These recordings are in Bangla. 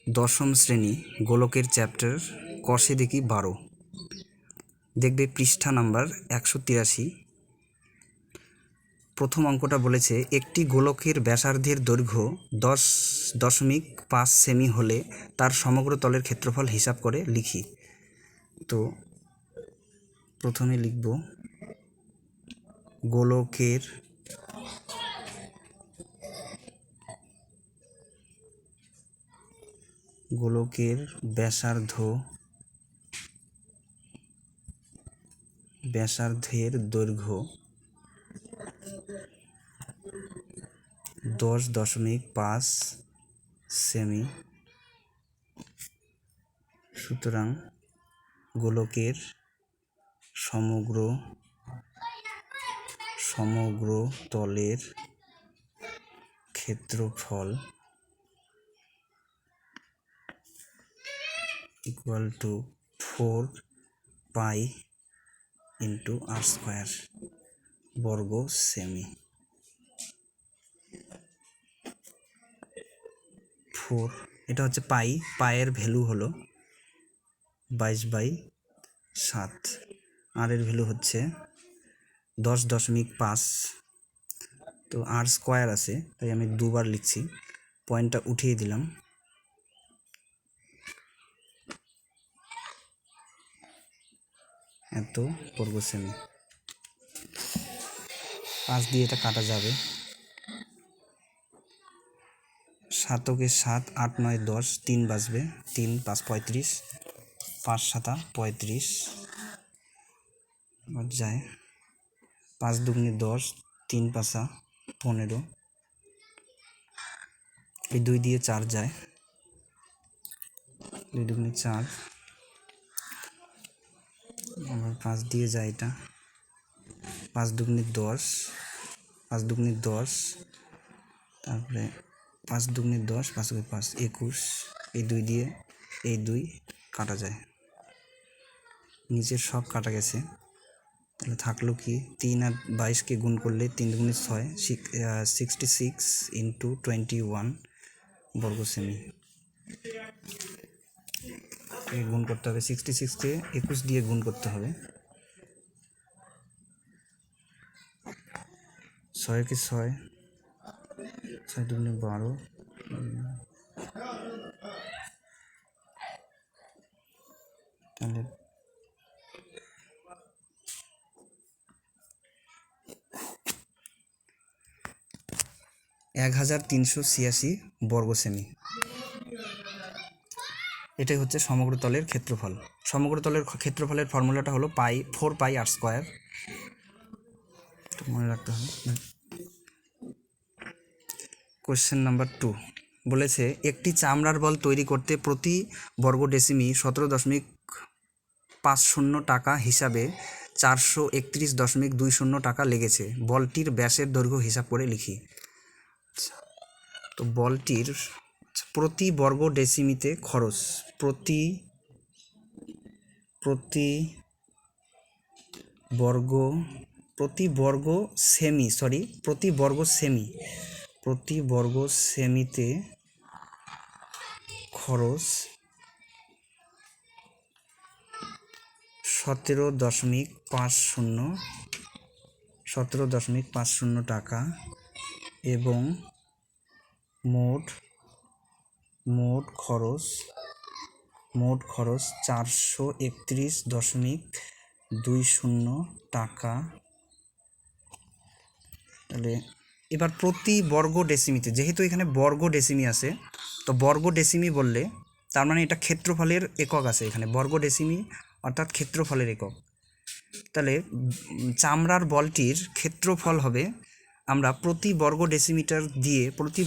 দশম শ্রেণী গোলকের চ্যাপ্টার কষে দেখি 12 দেখবে পৃষ্ঠা নাম্বার 183। প্রথম অঙ্কটা বলেছে একটি গোলকের ব্যাসার্ধের দৈর্ঘ্য 10.5 সেমি হলে তার সমগ্র তলের ক্ষেত্রফল হিসাব করে লিখি। তো প্রথমে লিখব গোলকের ব্যাসার্ধের দৈর্ঘ্য 10.5 সেমি। সুতরাং গোলকের সমগ্র তলের ক্ষেত্রফল equal to 4 pi into r square বর্গ সেমি। 4 এটা হচ্ছে পায়ের ভ্যালু হলো 22/7, আর এর ভ্যালু হচ্ছে 10.5। তো আর স্কোয়ার আছে তাই আমি দুবার লিখছি, পয়েন্টটা উঠিয়ে দিলাম। এত বর্গ সেমি। 5 দিয়ে এটা কাটা যাবে। 7 7, 8 9 10, 3 বাজবে, 3 5 35, 5 7 35 যায়। 5 দুগুণে 10, 3 5 15, এই 2 দিয়ে 4 যায়, 2 দুগুণে 4, আবার 5 দিয়ে যায় এটা, 5 দুগুণে 10, 5 দুগুণে 10, তারপরে 5 দুগুণে 10, 5 5 21, এই 2 দিয়ে এই 2 কাটা যায়, নিচের সব কাটা গেছে। তাহলে থাকলো কি 3 আর 22কে গুণ করলে 3 দুগুণে 6, 66 ইন্টু 21 বর্গ সেমি। গুণ করতে হবে, 66কে 21 দিয়ে গুণ করতে হবে। 6কে 6, 6 দুগুণে 12, তাহলে 1386 বর্গ সেমি। এটাই হচ্ছে সমগ্র তলের ক্ষেত্রফল। সমগ্র তলের ক্ষেত্রফলের ফর্মুলাটা হলো 4 পাই আর স্কোয়ার, মনে রাখতে হবে। কোয়েশ্চেন নাম্বার 2 বলেছে একটি চামড়ার বল তৈরি করতে প্রতি বর্গ ডেসিমি 17.50 টাকা হিসাবে 431.20 টাকা লেগেছে। বলটির ব্যাসের দৈর্ঘ্য হিসাব করে লিখি। তো বলটির প্রতি বর্গ ডেসিমিতে খরচ, প্রতি বর্গ সেমিতে খরচ 17.50 টাকা এবং মোট খরচ 431.20 টাকা। তাহলে এবার প্রতি বর্গ ডেসিমিতে, যেহেতু এখানে বর্গ ডেসিমি আছে, তো বর্গ ডেসিমি বললে তার মানে এটা ক্ষেত্রফলের একক আছে এখানে, বর্গ ডেসিমি অর্থাৎ ক্ষেত্রফলের একক। তাহলে চামড়ার বলটির ক্ষেত্রফল হবে, আমরা প্রতি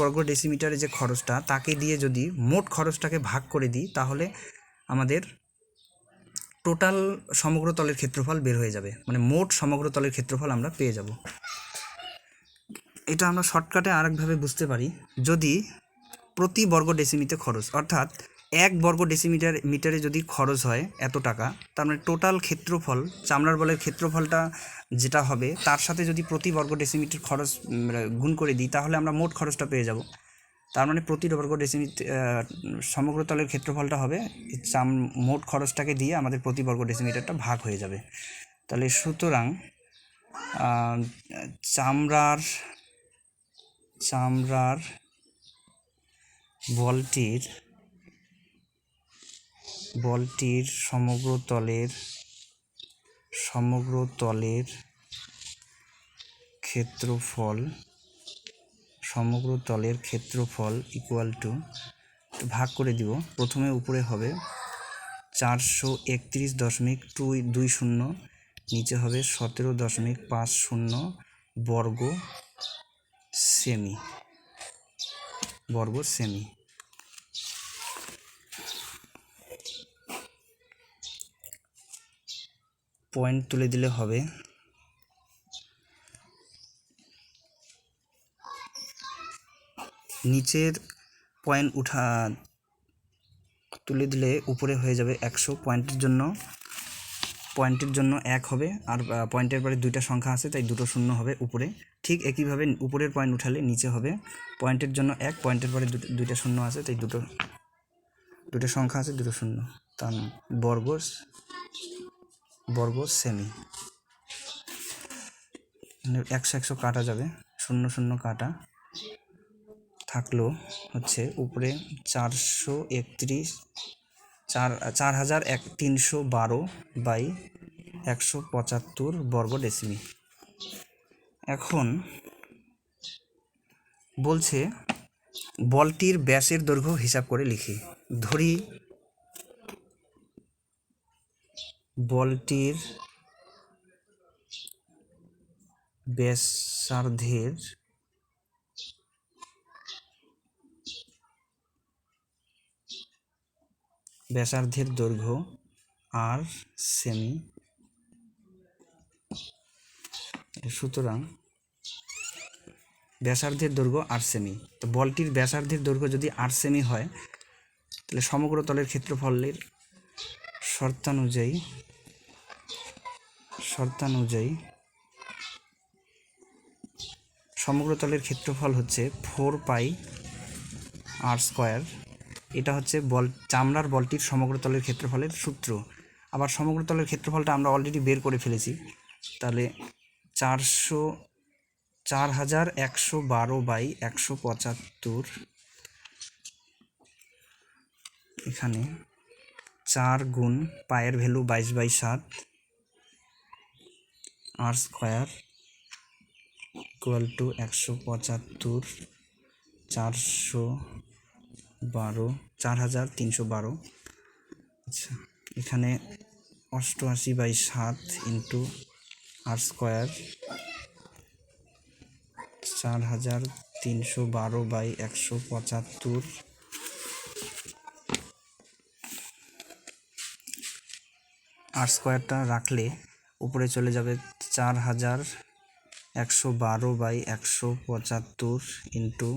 বর্গ ডেসিমিটারে যে খরচটা তাকে দিয়ে যদি মোট খরচটাকে ভাগ করে দিই, তাহলে আমাদের টোটাল সমগ্র তলের ক্ষেত্রফল বের হয়ে যাবে, মানে মোট সমগ্র তলের ক্ষেত্রফল আমরা পেয়ে যাব। এটা আমরা শর্টকাটে আরেকভাবে বুঝতে পারি, যদি প্রতি বর্গ ডেসিমিতে খরচ অর্থাৎ 1 বর্গ মিটারে যদি খরচ হয় এত টাকা, তার মানে টোটাল ক্ষেত্রফল, চামড়ার বলের ক্ষেত্রফলটা যেটা হবে তার সাথে যদি প্রতি বর্গ ডেসিমিটার খরচ গুণ করে দিই, তাহলে আমরা মোট খরচটা পেয়ে যাব। তার মানে প্রতি বর্গ ডেসিমিটার সমগ্র তলের ক্ষেত্রফলটা হবে মোট খরচটাকে দিয়ে আমাদের প্রতি বর্গ ডেসিমিটারটা ভাগ হয়ে যাবে। তাহলে সুতরাং চামড়ার বলটির সমগ্র তলের ক্ষেত্রফল ইকুয়াল টু, ভাগ করে দিব। প্রথমে উপরে হবে 431.20, নিচে হবে 17.50 বর্গ সেমি। পয়েন্ট তুলে দিলে হবে নিচের পয়েন্ট তুলে দিলে উপরে হয়ে যাবে 100। পয়েন্টের জন্য 1 হবে, আর পয়েন্টের পরে দুইটা সংখ্যা আছে তাই দুটো শূন্য হবে উপরে। ঠিক একইভাবে উপরের পয়েন্ট উঠালে নিচে হবে পয়েন্টের জন্য 1, পয়েন্টের পরে দুইটা শূন্য আছে তাই দুটো সংখ্যা আছে, দুটো শূন্য, তার বর্গ সেমি। 100 কাটা যাবে, 0 কাটা থাকলো হচ্ছে উপরে 4,312/175 বর্গ ডেসিমি। এখন বলছে বলটির ব্যাসের দৈর্ঘ্য হিসাব করে লিখি। ধরি বলটির ব্যাসার্ধের দৈর্ঘ্য আর সেমি। সুতরাং ব্যাসার্ধের দৈর্ঘ্য 8 সেমি। তো বলটির ব্যাসার্ধের দৈর্ঘ্য যদি 8 সেমি হয় তাহলে সমগ্র তলের ক্ষেত্রফলের শর্তানুযায়ী সমগ্র তলের ক্ষেত্রফল হচ্ছে 4πr²। এটা হচ্ছে চামড়ার বলটির সমগ্র তলের ক্ষেত্রফলের সূত্র। আবার সমগ্র তলের ক্ষেত্রফলটা আমরা অলরেডি বের করে ফেলেছি। তাহলে 4112/175, এখানে 4 গুণ পায়ের ভ্যালু 22/7 r² ইকুয়াল টু 175, 4312। আচ্ছা, এখানে 88/7 ইন্টু r², 4312/175। r² রাখলে উপরে চলে যাবে 4112/175 ইন্টু,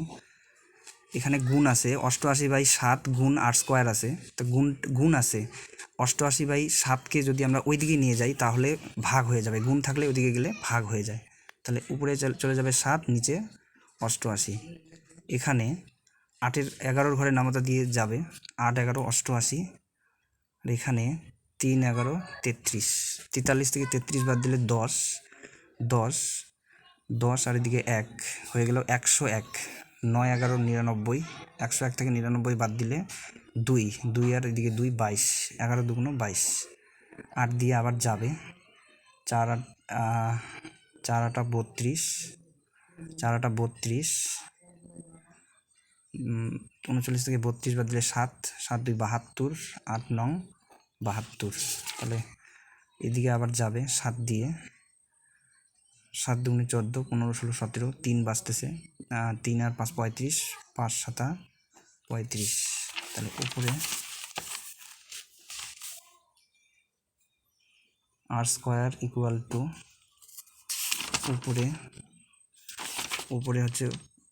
এখানে গুণ আছে 88/7 গুণ r² আছে, তো গুণ আছে 88/7কে যদি আমরা ওই দিকে নিয়ে যাই তাহলে ভাগ হয়ে যাবে। গুণ থাকলে ওইদিকে গেলে ভাগ হয়ে যায়। তাহলে উপরে চলে যাবে 7, নিচে 88। এখানে 8-এর 11 ঘরে নামতা দিয়ে যাবে, 8 11 88। আর এখানে 3 11 33, 43 থেকে 33 বাদ দিলে 10 আর এদিকে 1 হয়ে গেল 101। 9 11 99, 101 থেকে 99 বাদ দিলে 2 আর এদিকে 2 22, 11 2 22। 8 দিয়ে আবার যাবে, 4 8 32, 39 থেকে 32 বাদ দিলে 7 2 72, 8 9 72। তাহলে এদিকে আবার যাবে 7 দিয়ে, 7 2 14, 15 16 17, 3 বাঁচতেছে, 3 আর 5 35, 5 7 35। তাহলে উপরে r² ইকুয়াল টু উপরে হচ্ছে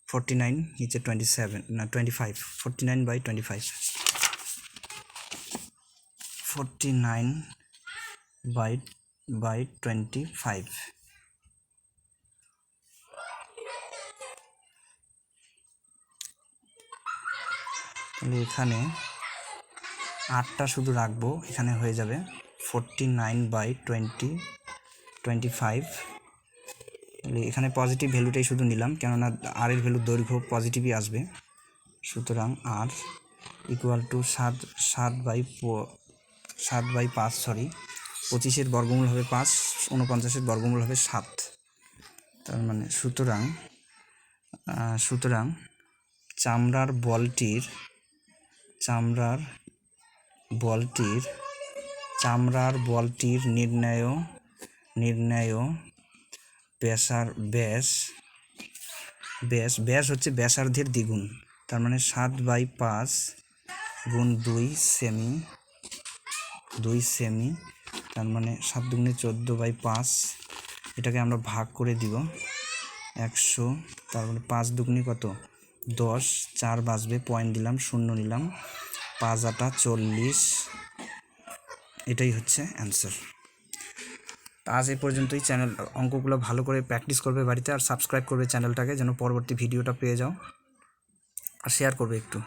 49, নিচে 27 না 25, 49/25, 49/25। তাহলে এখানে 8টা শুধু রাখবো, এখানে হয়ে যাবে 49/25। তাহলে এখানে পজিটিভ ভ্যালুটাই শুধু নিলাম, কেননা আর এর ভ্যালু দৈর্ঘ্য পজিটিভই আসবে। সুতরাং আর ইকুয়াল টু 7/5, সরি 25-এর বর্গমূল হবে 5, 49-এর বর্গমূল হবে 7। তার মানে সুতরাং চামড়ার বলটির নির্ণেয় ব্যাস হচ্ছে ব্যাসার্ধের দ্বিগুণ। তার মানে 7/5 গুণ 2 সেমি, তার মানে 7 দুগুণে 14/5। এটাকে আমরা ভাগ করে দিব 100, তার মানে 5 দুগুণে কত 10, 4 বাঁচবে, পয়েন্ট দিলাম, 0 নিলাম, 5 8 40। এটাই হচ্ছে অ্যান্সার। আজ এই পর্যন্তই। অঙ্কগুলো ভালো করে প্র্যাকটিস করবে বাড়িতে, আর সাবস্ক্রাইব করবে চ্যানেলটাকে, যেন পরবর্তী ভিডিওটা পেয়ে যাও, আর শেয়ার করবে একটু।